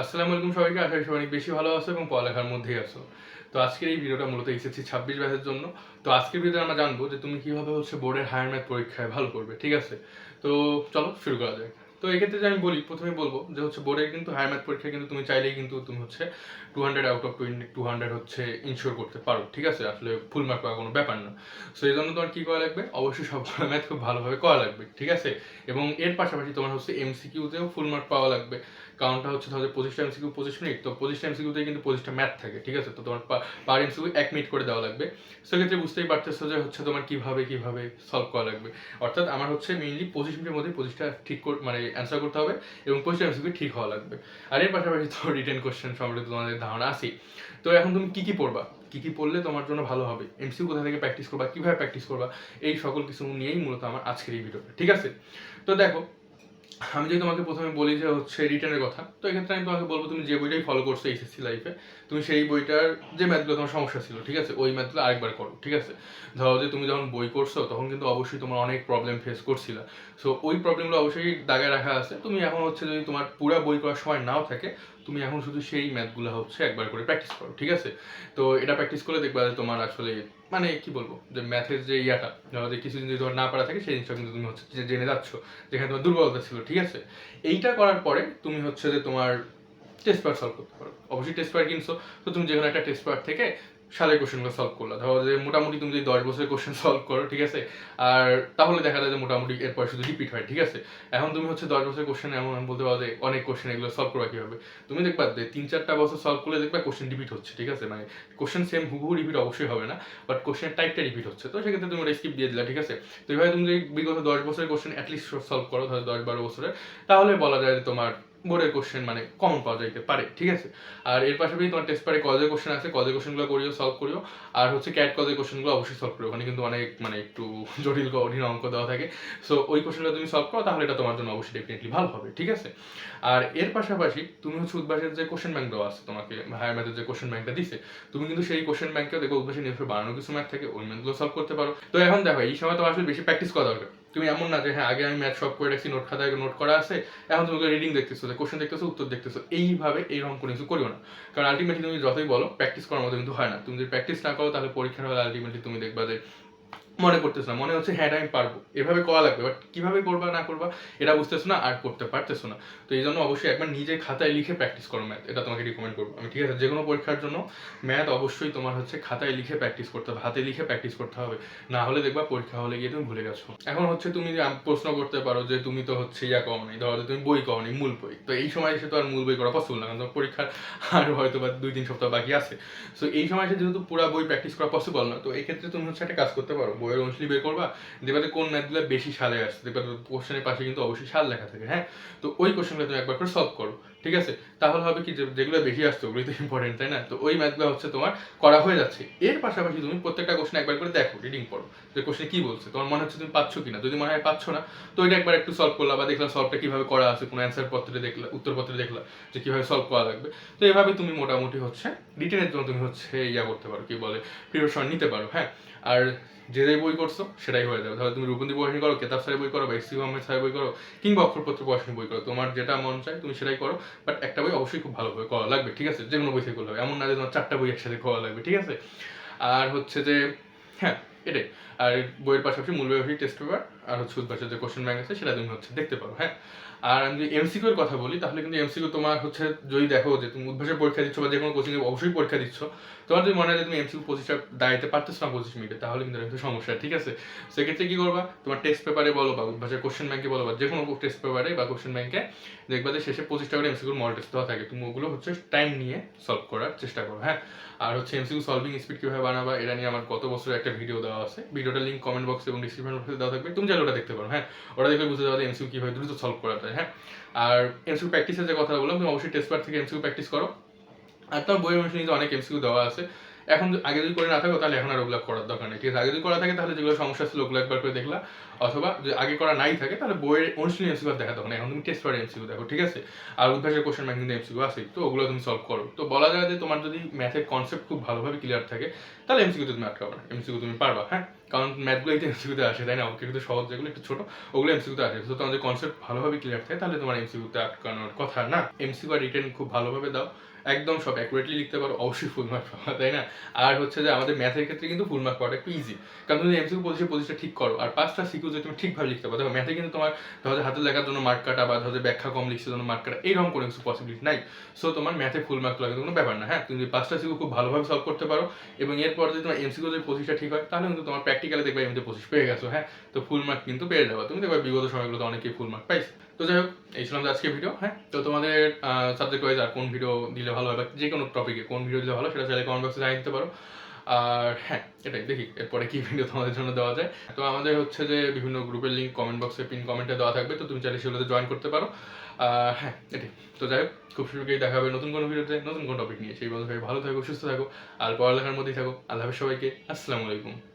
আসসালামু আলাইকুম সবাইকে। আশা করি সবাই অনেক বেশি ভালো আছো এবং পড়ালেখার মধ্যেই আছো। তো আজকের এই ভিডিওটা মূলত এসএসসি 26 ব্যাচের জন্য। তো আজকের ভিডিওতে আমরা জানবো যে তুমি কিভাবে বোর্ডের হায়ার ম্যাথ পরীক্ষায় ভালো করবে, ঠিক আছে? তো চলো শুরু করা যাক। তো এক্ষেত্রে যে আমি বলি, প্রথমে বলবো যে বোর্ডের কিন্তু হায়ার ম্যাথ পরীক্ষায় কিন্তু তুমি চাইলেই কিন্তু তুমি 200 আউট অফ 200 ইনশিওর করতে পারো, ঠিক আছে? আসলে ফুল মার্ক পাওয়া কোনো ব্যাপার না। সো এই জন্য তোমার কি করা লাগবে, অবশ্যই সব ম্যাথ খুব ভালোভাবে করা লাগবে, ঠিক আছে? এবং এর পাশাপাশি তোমার এমসিকিউতেও ফুল মার্ক পাওয়া লাগবে। কারণটা হচ্ছে ধরো 25টা এমসিকিউ 25 মিনিট, তো 25টা এমসিকিউতে কিন্তু 25টা ম্যাথ থাকে, ঠিক আছে? তো তোমার পার এমসিকিউ 1 মিনিট করে দেওয়া লাগবে। সেক্ষেত্রে বুঝতেই পারতেছো যে তোমার কিভাবে সলভ করা লাগবে। অর্থাৎ আমার মেইনলি 25 মিনিটের মধ্যে 25টা ঠিক মানে অ্যান্সার করতে হবে এবং 25টা এমসিকিউ ঠিক হওয়া লাগবে। আর এর পাশাপাশি তো রিটেন কোশ্চেন সম্পর্কে তোমাদের ধারণা আছেই। তো এখন তুমি কি পড়বা, কি পড়লে তোমার জন্য ভালো হবে, এমসিকিউ কোথা থেকে প্র্যাকটিস করবা, কিভাবে প্র্যাকটিস করবা, এই সকল কিছু নিয়েই মূলত আমার আজকের এই ভিডিওটা, ঠিক আছে? তো দেখো, আমি যদি তোমাকে প্রথমে বলি যে রিটেনের কথা, তো এক্ষেত্রে আমি তোমাকে বলবো তুমি যে বইটাই ফলো করছো এইচএসসি লাইফে, তুমি সেই বইটার যে ম্যাথগুলো তোমার সমস্যা ছিল, ঠিক আছে, ওই ম্যাথগুলো আরেকবার করো, ঠিক আছে? ধরো যে তুমি যখন বই করছো তখন কিন্তু অবশ্যই তোমার অনেক প্রবলেম ফেস করছিলা। সো ওই প্রবলেমগুলো অবশ্যই দাগে রাখা আছে। তুমি এখন যদি তোমার পুরো বই করার সময় নাও থাকে, তুমি এখন শুধু সেই ম্যাথগুলো একবার করে প্র্যাকটিস করো, ঠিক আছে? তো এটা প্র্যাকটিস করে দেখবা যে তোমার আসলে মানে কি বলবো, যে ম্যাথের যে ইয়াটা, ধরো যে কিছু যদি তোমার না পারা থাকে সেই জিনিসটা কিন্তু তুমি যে জেনে যাচ্ছ যেখানে তোমার দুর্বলতা ছিল, ঠিক আছে? এইটা করার পরে তুমি যে তোমার টেস্ট পেপার সলভ করতে পারো। অবশ্যই টেস্ট পেপার কিনছো, তো তুমি যে কোনো একটা টেস্ট পেপার থেকে সালের কোশ্চেনগুলো সলভ করলা। ধরো যে মোটামুটি তুমি যদি 10 বছরের কোশ্চেন সলভ করো, ঠিক আছে, আর তাহলে দেখা যায় যে মোটামুটি এরপর শুধু রিপিট হয়, ঠিক আছে? এখন তুমি 10 বছরের কোশ্চেন, এমন আমি বলতে পারো যে অনেক কোশ্চেন এগুলো সলভ করবা কিভাবে, তুমি দেখবা যে 3-4টা বছর সলভ করলে দেখবা কোশ্চেন রিপিট হচ্ছে, ঠিক আছে? মানে কোশ্চেন সেম হুবহু রিপিট অবশ্যই হবে না, বাট কোশ্চেন টাইপটা রিপিট হচ্ছে। তো সেক্ষেত্রে তুমি ওটা স্কিপ দিয়ে দিলা, ঠিক আছে? তো এইভাবে তুমি যদি বিগত 10 বছরের কোশ্চেন অ্যাটলিস্ট সলভ করো, ধরো 10-12 বছরের, তাহলে বলা যায় যে তোমার বোর্ডের কোশ্চেন মানে কমন পাওয়া যাইতে পারে, ঠিক আছে? আর এর পাশাপাশি তোমার টেস্ট পেপারে কলেজের কোশ্চেন আছে, কলেজের কোশ্চেনগুলো করিও, সলভ করিও। আর ক্যাট কলেজের কোশ্চেনগুলো অবশ্যই সলভ করিও, ওখানে কিন্তু অনেক মানে একটু জটিল কঠিন অঙ্ক দেওয়া থাকে। সো ওই কোশ্চেনগুলো তুমি সলভ করো, তাহলে এটা তোমার জন্য অবশ্যই ডেফিনেটলি ভালো হবে, ঠিক আছে? আর এর পাশাপাশি তুমি উদ্ভাসের যে কোশ্চেন ব্যাংক দেওয়া আছে তোমাকে, হায়ার ম্যাথের যে কোশ্চেন ব্যাংকটা দিছে, তুমি কিন্তু সেই কোশ্চেন ব্যাংকেও দেখো উদ্ভাসের নিজস্ব বানানো কিছু ম্যাথ থাকে, ওই ম্যাথগুলো সলভ করতে পারো। তো এখন দেখো, এই সময় তো আসলে বেশি প্র্যাকটিস করা দরকার। তুমি এমন না যে হ্যাঁ আগে আমি ম্যাথ সব করে রাখছি, নোট খাতায় নোট করা আছে, এখন তুমি রিডিং দেখতেছো, কোশ্চেন দেখতেছো, উত্তর দেখতেছো, এইভাবে এইরকম কোনো কিছু করিও না। কারণ আলটিমেটলি তুমি যতই বলো প্র্যাকটিস করার মতো কিন্তু হয় না। তুমি যদি প্র্যাকটিস না করো তাহলে পরীক্ষার হলে আলটিমেটলি তুমি দেখবা যে মনে করতেছো না, মনে হচ্ছে হ্যাঁ আমি পারবো, এভাবে করা লাগবে, বাট কিভাবে করবা না করবা এটা বুঝতেছো না আর করতে পারতেছো না। তো এই জন্য অবশ্যই একবার নিজে খাতায় লিখে প্র্যাকটিস করো ম্যাথ, এটা তোমাকে রিকমেন্ড করবো আমি, ঠিক আছে? যে কোনো পরীক্ষার জন্য ম্যাথ অবশ্যই তোমার খাতায় লিখে প্র্যাকটিস করতে হবে, হাতে লিখে প্র্যাকটিস করতে হবে, না হলে দেখবা পরীক্ষা হলে গিয়ে তুমি ভুলে গেছো। এখন তুমি প্রশ্ন করতে পারো যে তুমি তো ইয়া কও নাই, ধরো তুমি বই কও নি, মূল বই, তো এই সময় এসে তো আর মূল বই করা পসিবল না, কারণ তোমার পরীক্ষার আর হয়তো বা 2-3 সপ্তাহ বাকি আছে। সো এই সময় এসে যেহেতু পুরো বই প্র্যাকটিস করা পসিবল না, তো এই ক্ষেত্রে তুমি একটা কাজ করতে পারো, বইয়ের অনুশীলনী বের করবা, দেখবা কোন ম্যাথগুলো বেশি সালে আসছে, দেখবা কোশ্চেনের পাশে কিন্তু অবশ্যই সাল লেখা থাকে, হ্যাঁ? তো ওই কোশ্চেনগুলো তুমি একবার করে সলভ করো, ঠিক আছে? তাহলে হবে কি, যেগুলো বেশি আসছে ওগুলোই তো ইম্পর্টেন্ট, তাই না? তো ওই ম্যাথগুলো তোমার করা হয়ে যাচ্ছে। এর পাশাপাশি তুমি প্রত্যেকটা কোশ্চেন একবার করে দেখো, রিডিং পড়ো, যে কোশ্চেন কি বলছে, তোমার মনে হচ্ছে তুমি পাচ্ছ কিনা। যদি মনে হয় পাচ্ছ না, তো এটা একবার একটু সলভ করলা, বা দেখলাম সলভটা কিভাবে করা আছে, কোনো অ্যান্সার পত্রে দেখলা, উত্তরপত্রে দেখলা যে কিভাবে সলভ করা লাগবে। তো এভাবে তুমি মোটামুটি রিটেনের জন্য তুমি ইয়া করতে পারো, কি বলে, প্রিপারেশন নিতে পারো, হ্যাঁ? আর যে বই করছো সেটাই হয়ে যাবে। ধরো তুমি রূপন্দি পড়াশোনা করো, কেতাব স্যারের বই করো, বা এস সি আহমেদ স্যারের বই করো, কিংবা অক্ষরপত্র পড়াশোনা বই করো, তোমার যেটা মন চায় তুমি সেটাই করো। বাট একটা বই অবশ্যই খুব ভালোভাবে করা লাগবে, ঠিক আছে? যে কোনো বই থেকে করলে হবে, এমন না যে তোমার 4টা বই একসাথে করা লাগবে, ঠিক আছে? আর যে হ্যাঁ, এটাই। আর বইয়ের পাশাপাশি মূল বই, টেস্ট পেপার, আর উদ্ভাসের যে কোশ্চেন ব্যাংক আছে সেটা তুমি দেখতে পারো, হ্যাঁ? আর আমি যদি এমসিকিউ এর কথা বলি, তাহলে কিন্তু এমসিকিউ তোমার যদি দেখো যে তুমি উদ্ভাসের পরীক্ষা দিচ্ছ বা যে কোনো কোচিং এ অবশ্যই পরীক্ষা দিচ্ছ, তোমার যদি মনে হয় যে তুমি এমসিকিউ 25টা দাঁড়াইতে পারতেছো না 25 মিনিটে, তাহলে কিন্তু একটা সমস্যা, ঠিক আছে? সেক্ষেত্রে কি করবা, তোমার টেস্ট পেপারে বলো বা উদ্ভাসের কোশ্চেন ব্যাংকে বলো, বা যে কোনো টেস্ট পেপারে বা কোশ্চেন ব্যাংকে দেখবা যে শেষে 25টা করে এমসিকিউ মডেল টেস্ট দেওয়া থাকে, তুমি ওগুলো টাইম নিয়ে সলভ করার চেষ্টা করো, হ্যাঁ? আর এমসিকিউ সলভিং স্পিড কিভাবে বানাবা, এটা নিয়ে আমার গত বছরের একটা ভিডিও দেওয়া আছে, ভিডিওটার লিংক কমেন্ট বক্সে এবং ডিসক্রিপশন বক্সে দেওয়া থাকবে, তুমি চাইলে ওটা দেখতে পারো, হ্যাঁ? ওটা দেখলে বুঝতে পারবে এমসিকিউ কিভাবে দ্রুত সলভ করা যায়, হ্যাঁ? আর এমসিকিউ প্র্যাকটিসের যে কথা বললাম, তুমি অবশ্যই টেস্ট পেপার থেকে এমসিকিউ প্র্যাকটিস করো। আর তোমার বইয়ের অনুশীলনীতে অনেক এমসিকিউ দেওয়া আছে, এখন আগে যদি করে না থাকো তাহলে এখন আর ওগুলো করার দরকার নেই, ঠিক আছে? আগে যদি করা থাকে তাহলে যেগুলো সমস্যা ছিল ওগুলো একবার করে দেখলা, অথবা যদি আগে করা নাই থাকে তাহলে বইয়ের অনুশীলনী এমসিকিউ দেখা তখন, এখন তুমি টেস্ট পেপার এমসিকিউ দেখো, ঠিক আছে? আর উদ্ভাসের কোশ্চেন ব্যাংক কিন্তু এমসিকিউ আছে, তো ওগুলো তুমি সলভ করো। তো বলা যায় যে তোমার যদি ম্যাথের কনসেপ্ট খুব ভালোভাবে ক্লিয়ার থাকে, তাহলে এমসিকিউ তুমি আটকাবে না, এমসিকিউ তুমি পারবা, হ্যাঁ? কারণ ম্যাথগুলো একটু এমসিকিউতে আসে, তাই না? ওকে কিন্তু সহজ যেগুলো একটু ছোট ওগুলো এমসিকিউতে আসে। তো তোমাদের কনসেপ্ট ভালোভাবে ক্লিয়ার থাকে তাহলে তোমার এমসিকিউতে আটকানোর কথা না। এমসিকিউ আর রিটেন খুব ভালোভাবে দাও, একদম সব অ্যাকুরেটলি লিখতে পারো, অবশ্যই ফুল মার্ক পাবা, তাই না? আর হচ্ছে যে আমাদের ম্যাথের ক্ষেত্রে কিন্তু ফুল মার্ক পাওয়াটা একটু ইজি, কারণ তুমি এমসিকিউ পজিশনটা ঠিক করো আর 5টা সিকিউ যদি তুমি ঠিকভাবে লিখতে পারো। দেখো ম্যাথে কিন্তু তোমার ধরো হাতের লেখার জন্য মার্ক কাটা বা ধরো ব্যাখ্যা কম লিখছে জন্য মার্ক কাটা এইরকম কোনো কিছু পসিবিলিটি নাই। সো তোমার ম্যাথে ফুল মার্ক তোলা কিন্তু কোনো ব্যাপার না। হ্যাঁ, তুমি যদি 5টা সিকিউ খুব ভালোভাবে সলভ করতে পারো এবং এরপর যদি তোমার এমসিকিউ যদি 25টা ঠিক হয় তাহলে কিন্তু তোমার প্র্যাকটিক্যালে দেখবে এমনিতে 25 পেয়ে গেছো। হ্যাঁ, তো ফুল মার্ক কিন্তু পেয়ে যাবে, তুমি দেখবে বিগত সময়গুলোতে অনেকেই ফুল মার্ক পাইছে। তো যাই হোক, এই ছিল আজকে ভিডিও। হ্যাঁ, তো তোমাদের সাবজেক্ট ওয়াইজ আর কোন ভিডিও দিলে ভালো হয় বা যে কোনো টপিকে কোন ভিডিও দিলে ভালো সেটা চাইলে কমেন্ট বক্সে জানিয়ে দিতে পারো। আর হ্যাঁ, এটাই দেখি এরপরে কি ভিডিও তোমাদের জন্য দেওয়া যায়। তো আমাদের হচ্ছে যে বিভিন্ন গ্রুপের লিঙ্ক কমেন্ট বক্সে পিন কমেন্টে দেওয়া থাকবে, তো তুমি চাইলে সেগুলোতে জয়েন করতে পারো। হ্যাঁ, এটাই। তো যাই হোক, খুব শীঘ্রই দেখা হবে নতুন কোনো ভিডিওতে নতুন কোনো টপিক নিয়ে। সেই বলতে ভালো থাকো, সুস্থ থাকো আর পড়ালেখার মধ্যেই থাকো। আল্লাহ হাফেজ সবাইকে, আসসালামু আলাইকুম।